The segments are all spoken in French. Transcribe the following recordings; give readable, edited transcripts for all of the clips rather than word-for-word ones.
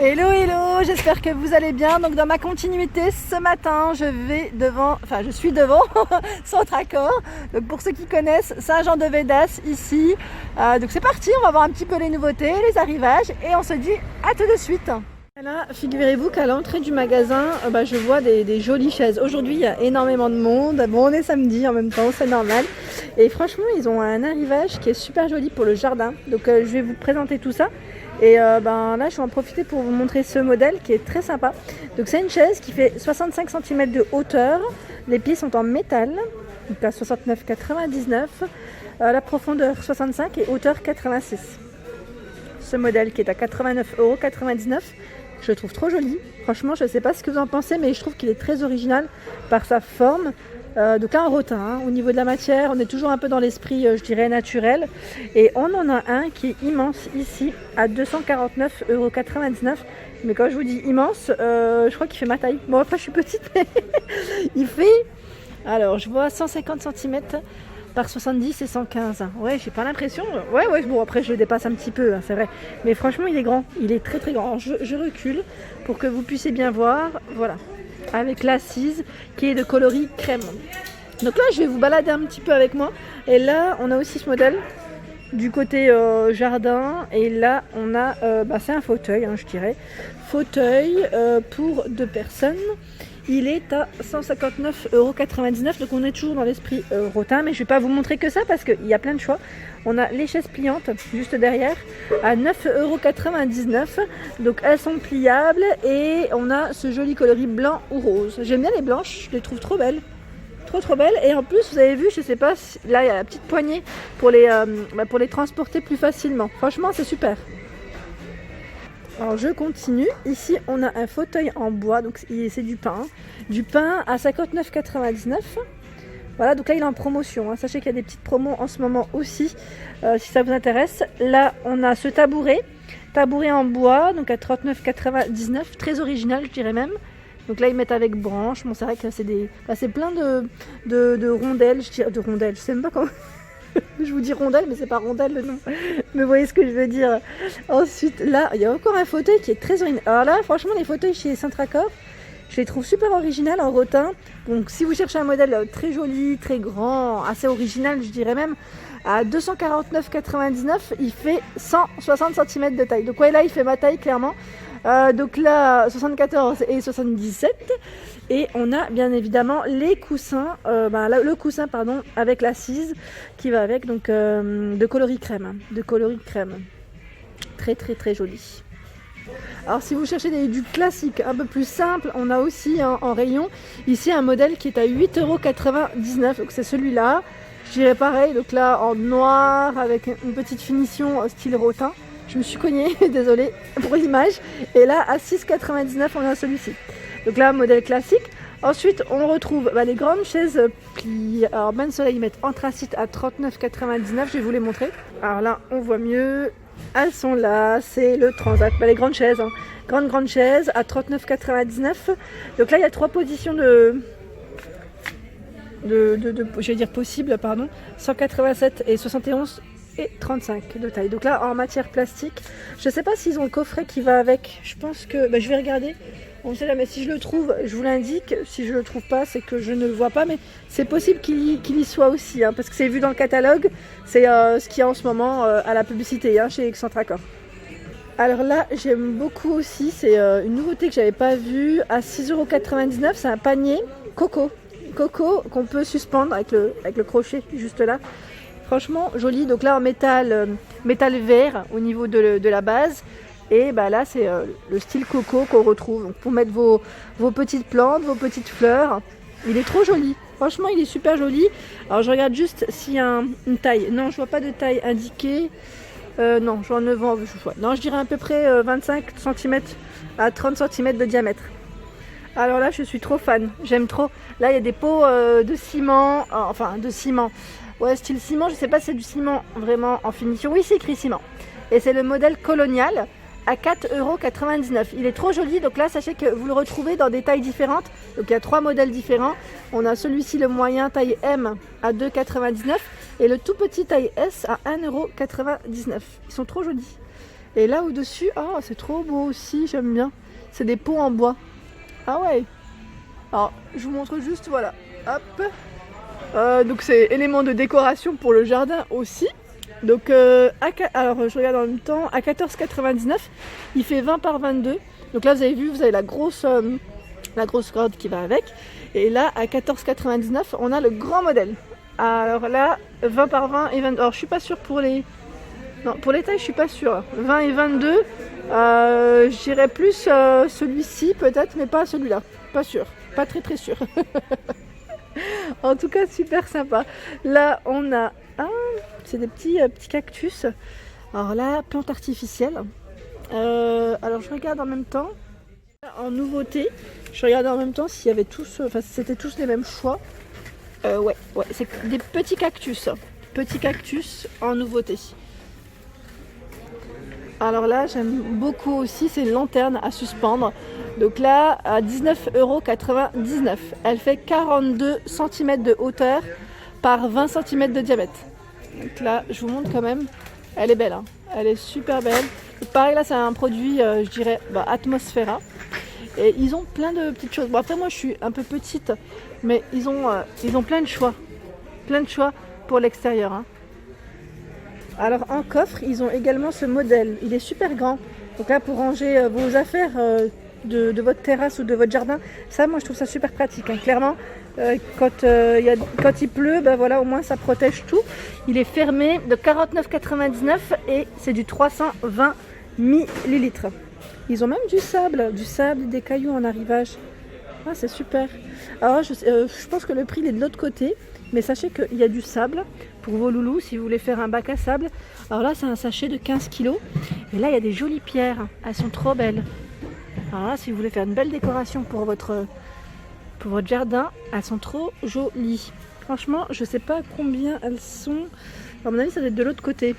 Hello hello, j'espère que vous allez bien. Donc dans ma continuité ce matin, je suis devant Centracor. Donc pour ceux qui connaissent Saint-Jean-de-Védas ici. Donc c'est parti, on va voir un petit peu les nouveautés, les arrivages et on se dit à tout de suite. Là, figurez-vous qu'à l'entrée du magasin, je vois des jolies chaises. Aujourd'hui, il y a énormément de monde. Bon, on est samedi en même temps, c'est normal. Et franchement, ils ont un arrivage qui est super joli pour le jardin. Donc, je vais vous présenter tout ça. Et là, je vais en profiter pour vous montrer ce modèle qui est très sympa. Donc, c'est une chaise qui fait 65 cm de hauteur. Les pieds sont en métal, donc à 69,99. La profondeur 65 et hauteur 86. Ce modèle qui est à 89,99 €. Je le trouve trop joli. Franchement, je ne sais pas ce que vous en pensez, mais je trouve qu'il est très original par sa forme. Donc là, en rotin, au niveau de la matière, on est toujours un peu dans l'esprit, je dirais, naturel. Et on en a un qui est immense ici, à 249,99 €. Mais quand je vous dis immense, je crois qu'il fait ma taille. Bon, après, je suis petite, mais il fait... Alors, je vois 150 cm par 70 et 115. Ouais, j'ai pas l'impression. Ouais, bon, après, je le dépasse un petit peu, hein, c'est vrai. Mais franchement, il est grand. Il est très, très grand. Je recule pour que vous puissiez bien voir. Voilà. Avec l'assise qui est de coloris crème. Donc là, je vais vous balader un petit peu avec moi. Et là, on a aussi ce modèle du côté jardin. Et là, on a, c'est un fauteuil, hein, je dirais. Fauteuil pour 2 personnes. Il est à 159,99 €. Donc on est toujours dans l'esprit rotin. Mais je ne vais pas vous montrer que ça parce qu'il y a plein de choix. On a les chaises pliantes juste derrière à 9,99 €. Donc elles sont pliables et on a ce joli coloris blanc ou rose. J'aime bien les blanches, je les trouve trop belles. Trop belles. Et en plus, vous avez vu, je sais pas, là il y a la petite poignée pour les transporter plus facilement. Franchement, c'est super. Alors je continue, ici on a un fauteuil en bois, donc c'est du pain à 59,99 €. Voilà, donc là il est en promotion, hein. Sachez qu'il y a des petites promos en ce moment aussi, si ça vous intéresse. Là on a ce tabouret en bois, donc à 39,99 €, très original je dirais même. Donc là ils mettent avec branches, bon c'est vrai que c'est plein de rondelles, je sais même pas comment... Je vous dis rondelle, mais c'est pas rondelle le nom. Mais vous voyez ce que je veux dire. Ensuite, là, il y a encore un fauteuil qui est très original. Alors là, franchement, les fauteuils chez Centracor, je les trouve super original en rotin. Donc, si vous cherchez un modèle très joli, très grand, assez original, je dirais même, à 249,99 €, il fait 160 cm de taille. Donc, ouais, là, il fait ma taille, clairement. Donc là, 74 et 77. Et on a bien évidemment les coussins, le coussin avec l'assise qui va avec, donc de coloris crème. Très très très joli. Alors si vous cherchez du classique un peu plus simple, on a aussi en rayon ici un modèle qui est à 8,99 €. Donc c'est celui-là. Je dirais pareil, donc là en noir avec une petite finition style rotin. Je me suis cognée, désolée pour l'image. Et là, à 6,99 €, on a celui-ci. Donc là, modèle classique. Ensuite, on retrouve les grandes chaises pliées. Alors, Ben Soleil, ils mettent anthracite à 39,99 €. Je vais vous les montrer. Alors là, on voit mieux. Elles sont là. C'est le transat. Les grandes chaises. Hein. Grande chaise à 39,99 €. Donc là, il y a 3 positions je vais dire possible, 187 et 71 et 35 de taille. Donc là en matière plastique, je sais pas s'ils ont le coffret qui va avec. Je pense que je vais regarder. On sait jamais, si je le trouve, je vous l'indique. Si je le trouve pas, c'est que je ne le vois pas, mais c'est possible qu'il y soit aussi, hein, parce que c'est vu dans le catalogue. C'est ce qu'il y a en ce moment à la publicité, hein, chez Centracor. Alors là, j'aime beaucoup aussi, c'est une nouveauté que j'avais pas vue à 6,99 €. C'est un panier coco qu'on peut suspendre avec le crochet juste là. Franchement joli, donc là en métal vert au niveau de la base. Et là c'est le style coco qu'on retrouve. Donc, pour mettre vos petites plantes, vos petites fleurs. Il est trop joli, franchement il est super joli. Alors je regarde juste s'il y a une taille. Non, je vois pas de taille indiquée. Non, je vois 9 ans. Non, je dirais à peu près 25 cm à 30 cm de diamètre. Alors là je suis trop fan, j'aime trop. Là il y a des pots de ciment, ouais, style ciment, je sais pas si c'est du ciment vraiment en finition. Oui, c'est écrit ciment. Et c'est le modèle colonial à 4,99 €. Il est trop joli, donc là sachez que vous le retrouvez dans des tailles différentes. Donc il y a 3 modèles différents. On a celui-ci le moyen taille M à 2,99 € et le tout petit taille S à 1,99 €. Ils sont trop jolis. Et là au-dessus, oh, c'est trop beau aussi, j'aime bien. C'est des pots en bois. Ah ouais. Alors, je vous montre juste, voilà. Hop. Donc c'est élément de décoration pour le jardin aussi. Donc alors je regarde en même temps, à 14,99 il fait 20 par 22. Donc là vous avez vu, vous avez la grosse corde qui va avec. Et là à 14,99 on a le grand modèle. Alors là 20 par 20 et 22. Alors je suis pas sûre pour les... Non, pour les tailles je suis pas sûre. 20 et 22, je dirais plus celui-ci peut-être, mais pas celui-là. Pas sûr, pas très sûr. En tout cas, super sympa. Là, on a c'est des petits cactus. Alors là, plante artificielle. Alors, je regarde en même temps. En nouveauté, je regardais en même temps s'il y avait tous, enfin, c'était tous les mêmes choix. Ouais, c'est des petits cactus. Petits cactus en nouveauté. Alors là, j'aime beaucoup aussi, c'est une lanterne à suspendre. Donc là, à 19,99 €. Elle fait 42 cm de hauteur par 20 cm de diamètre. Donc là, je vous montre quand même. Elle est belle, hein. Elle est super belle. Et pareil, là, c'est un produit, je dirais, Atmosphera. Et ils ont plein de petites choses. Bon, après, moi, je suis un peu petite, mais ils ont plein de choix. Plein de choix pour l'extérieur, hein. Alors en coffre, ils ont également ce modèle. Il est super grand. Donc là, pour ranger vos affaires de votre terrasse ou de votre jardin, ça, moi, je trouve ça super pratique, hein. Clairement, quand il pleut, ben voilà, au moins ça protège tout. Il est fermé de 49,99 et c'est du 320 millilitres. Ils ont même du sable, des cailloux en arrivage. Ah, c'est super. Alors je pense que le prix il est de l'autre côté, mais sachez qu'il y a du sable pour vos loulous si vous voulez faire un bac à sable. Alors là, c'est un sachet de 15 kg. Et là, il y a des jolies pierres. Elles sont trop belles. Alors là, si vous voulez faire une belle décoration pour votre jardin, elles sont trop jolies. Franchement, je sais pas combien elles sont. À mon avis, ça doit être de l'autre côté.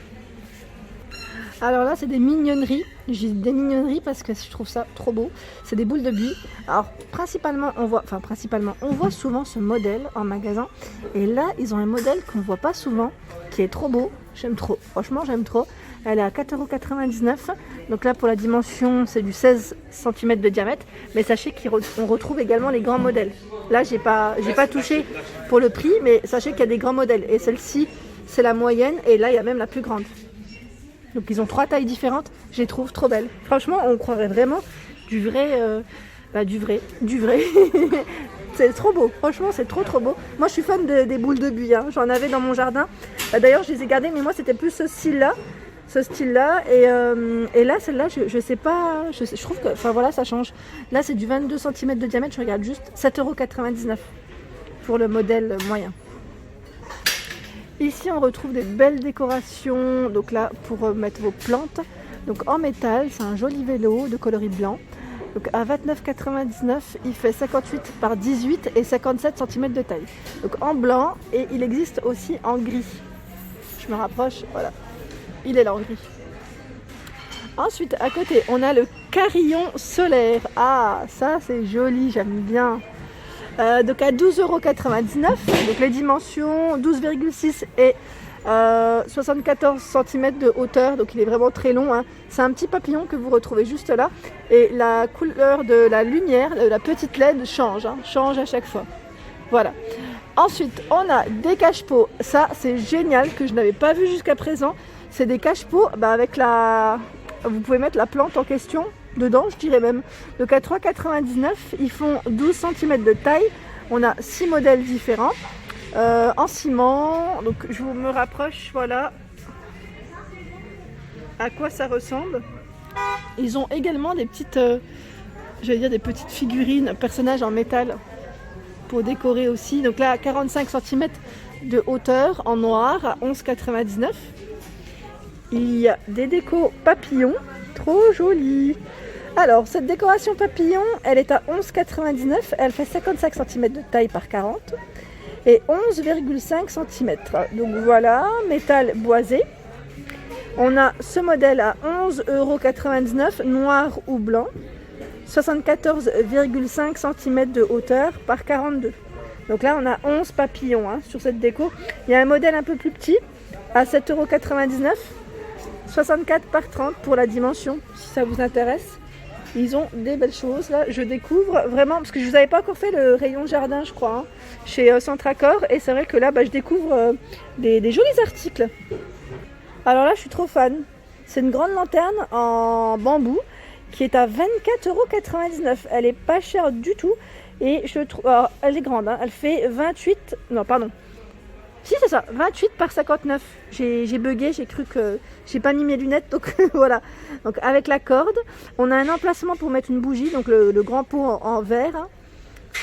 Alors là, c'est des mignonneries. J'ai des mignonneries parce que je trouve ça trop beau. C'est des boules de buis. Alors, on voit souvent ce modèle en magasin. Et là, ils ont un modèle qu'on ne voit pas souvent, qui est trop beau. J'aime trop. Franchement, j'aime trop. Elle est à 4,99 €. Donc là, pour la dimension, c'est du 16 cm de diamètre. Mais sachez qu'on retrouve également les grands modèles. Là, j'ai pas touché pour le prix, mais sachez qu'il y a des grands modèles. Et celle-ci, c'est la moyenne. Et là, il y a même la plus grande. Donc ils ont 3 tailles différentes, je les trouve trop belles. Franchement, on croirait vraiment du vrai. C'est trop beau, franchement c'est trop beau. Moi je suis fan des boules de buis, hein. J'en avais dans mon jardin. D'ailleurs je les ai gardées, mais moi c'était plus ce style-là. Et là celle-là, je sais pas, je trouve que, enfin voilà, ça change. Là c'est du 22 cm de diamètre, je regarde juste, 7,99 € pour le modèle moyen. Ici on retrouve des belles décorations, donc là pour mettre vos plantes. Donc en métal, c'est un joli vélo de coloris blanc. Donc à 29,99 €, il fait 58 par 18 et 57 cm de taille. Donc en blanc, et il existe aussi en gris. Je me rapproche, voilà. Il est là en gris. Ensuite, à côté, on a le carillon solaire. Ah, ça c'est joli, j'aime bien. Donc à 12,99 €, donc les dimensions 12,6 et 74 cm de hauteur, donc il est vraiment très long, hein. C'est un petit papillon que vous retrouvez juste là, et la couleur de la lumière, la petite LED change, hein, change à chaque fois. Voilà. Ensuite, on a des cache-pots. Ça, c'est génial, que je n'avais pas vu jusqu'à présent. C'est des cache-pots avec vous pouvez mettre la plante en question dedans, je dirais même. Donc à 3,99 €, ils font 12 cm de taille. On a 6 modèles différents en ciment. Donc je me rapproche, voilà à quoi ça ressemble. Ils ont également des petites, des petites figurines, personnages en métal pour décorer aussi. Donc là, à 45 cm de hauteur en noir à 11,99 €. Il y a des décos papillons, trop jolies. Alors, cette décoration papillon, elle est à 11,99 €. Elle fait 55 cm de taille par 40 et 11,5 cm. Donc voilà, métal boisé. On a ce modèle à 11,99 €, noir ou blanc. 74,5 cm de hauteur par 42. Donc là, on a 11 papillons, hein, sur cette déco. Il y a un modèle un peu plus petit à 7,99 €. 64 par 30 pour la dimension, si ça vous intéresse. Ils ont des belles choses là, je découvre vraiment, parce que je vous avais pas encore fait le rayon jardin je crois, hein, chez Centracor, et c'est vrai que là je découvre des jolis articles. Alors là je suis trop fan, c'est une grande lanterne en bambou qui est à 24,99 €, elle est pas chère du tout, et je trouve, alors, elle est grande, hein, elle fait 28, non pardon, si c'est ça, 28 par 59. J'ai bugué, j'ai cru que j'ai pas mis mes lunettes, donc voilà. Donc avec la corde, on a un emplacement pour mettre une bougie, donc le grand pot en verre. Hein.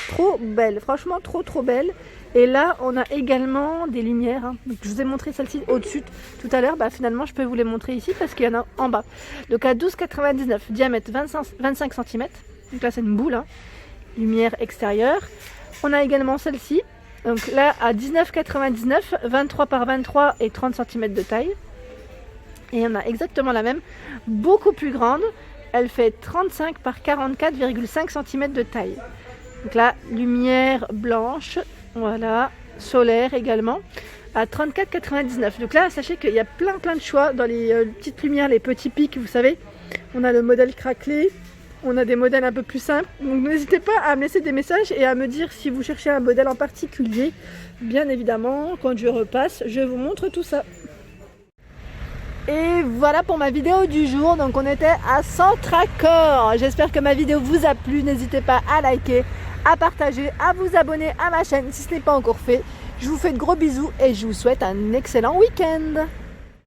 Trop belle, franchement trop belle. Et là, on a également des lumières. Hein. Donc, je vous ai montré celle-ci au-dessus tout à l'heure. Finalement, je peux vous les montrer ici parce qu'il y en a en bas. Donc à 12,99, diamètre 25 cm. Donc là, c'est une boule. Hein. Lumière extérieure. On a également celle-ci. Donc là à 19,99, 23 par 23 et 30 cm de taille. Et on a exactement la même, beaucoup plus grande. Elle fait 35 par 44,5 cm de taille. Donc là, lumière blanche, voilà, solaire également, à 34,99. Donc là, sachez qu'il y a plein de choix dans les petites lumières, les petits pics, vous savez. On a le modèle craquelé. On a des modèles un peu plus simples, donc n'hésitez pas à me laisser des messages et à me dire si vous cherchez un modèle en particulier. Bien évidemment, quand je repasse, je vous montre tout ça. Et voilà pour ma vidéo du jour, donc on était à Centracor. J'espère que ma vidéo vous a plu, n'hésitez pas à liker, à partager, à vous abonner à ma chaîne si ce n'est pas encore fait. Je vous fais de gros bisous et je vous souhaite un excellent week-end.